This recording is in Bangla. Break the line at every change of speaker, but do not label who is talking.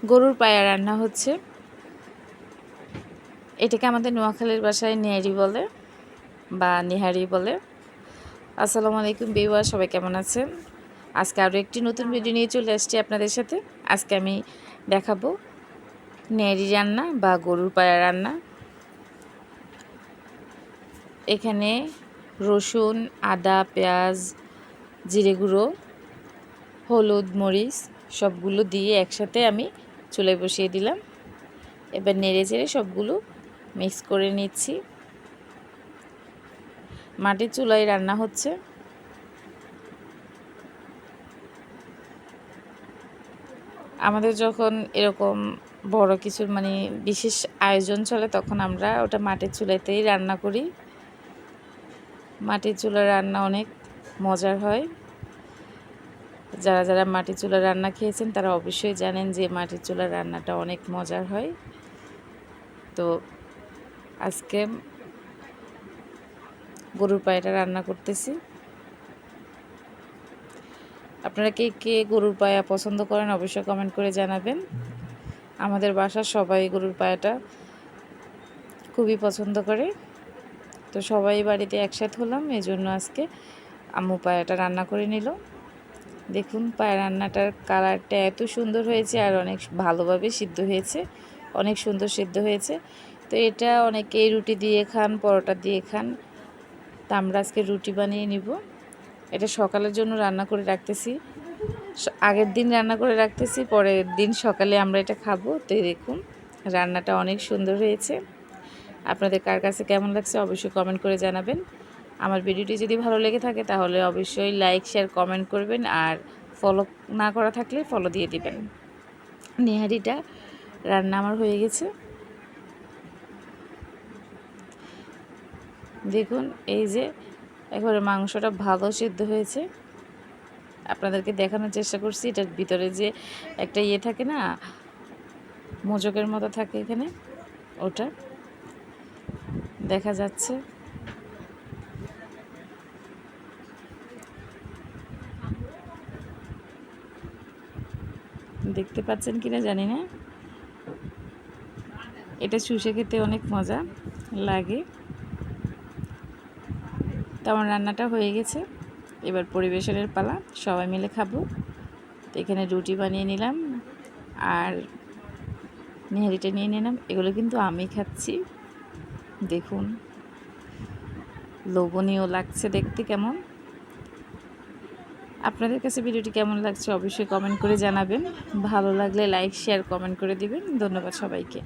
গরুর পায়া রান্না হচ্ছে। এটাকে আমাদের নোয়াখালীর ভাষায় নেহারি বলে বা নিহারি বলে। আসসালামু আলাইকুম ভিউয়ার, সবাই কেমন আছেন? আজকে আরও একটি নতুন ভিডিও নিয়ে চলে আসছি আপনাদের সাথে। আজকে আমি দেখাবো নেহারি রান্না বা গরুর পায়া রান্না। এখানে রসুন, আদা, পেঁয়াজ, জিরে গুঁড়ো, হলুদ, মরিচ সবগুলো দিয়ে একসাথে আমি চুলায় বসিয়ে দিলাম। এবার নেড়ে চেড়ে সবগুলো মিক্স করে নিচ্ছি। মাটির চুলায় রান্না হচ্ছে। আমাদের যখন এরকম বড় কিছুর বিশেষ আয়োজন চলে তখন আমরা ওটা মাটির চুলাতেই রান্না করি। মাটির চুলার রান্না অনেক মজার হয়। যারা যারা মাটির চুলার রান্না খেয়েছেন তারা অবশ্যই জানেন যে মাটির চুলার রান্নাটা অনেক মজার হয়। তো আজকে গরুর পায়াটা রান্না করতেছি। আপনারা কে কে গরুর পায়া পছন্দ করেন অবশ্যই কমেন্ট করে জানাবেন। আমাদের বাসার সবাই গরুর পায়াটা খুবই পছন্দ করে। তো সবাই বাড়িতে একসাথে হলাম, এই জন্য আজকে আম্মু পায়াটা রান্না করে নিল। দেখুন পায়া রান্নাটার কালারটা এত সুন্দর হয়েছে আর অনেক ভালোভাবে সিদ্ধ হয়েছে, অনেক সুন্দর সিদ্ধ হয়েছে। তো এটা অনেকেই রুটি দিয়ে খান, পরোটা দিয়ে খান। তা আমরা আজকে রুটি বানিয়ে নিব। এটা সকালের জন্য রান্না করে রাখতেছি, আগের দিন রান্না করে রাখতেছি, পরের দিন সকালে আমরা এটা খাবো। তো দেখুন রান্নাটা অনেক সুন্দর হয়েছে। আপনাদের কার কাছে কেমন লাগছে অবশ্যই কমেন্ট করে জানাবেন। আমার ভিডিওটি যদি ভালো লেগে থাকে তাহলে অবশ্যই লাইক, শেয়ার, কমেন্ট করবেন। আর ফলো না করা থাকলে ফলো দিয়ে দিবেন। নেহারিটা রান্না আমার হয়ে গেছে। দেখুন এই যে একবারে মাংসটা ভালো সিদ্ধ হয়েছে। আপনাদেরকে দেখানোর চেষ্টা করছি। এটার ভিতরে যে একটা থাকে না, মোজকের মতো থাকে, এখানে ওটা দেখা যাচ্ছে। দেখতে পাচ্ছেন কিনা জানি না। এটা শুষে খেতে অনেক মজা লাগে। তো আমার রান্নাটা হয়ে গেছে, এবার পরিবেশনের পালা। সবাই মিলে খাবো। তো এখানে রুটি বানিয়ে নিলাম আর নেহারিটা নিয়ে নিলাম। এগুলো কিন্তু আমি খাচ্ছি। দেখুন লোভনীয় লাগছে দেখতে কেমন। আপনাদের কাছে ভিডিওটি কেমন লাগছে অবশ্যই কমেন্ট করে জানাবেন। ভালো লাগলে লাইক, শেয়ার, কমেন্ট করে দিবেন। ধন্যবাদ সবাইকে।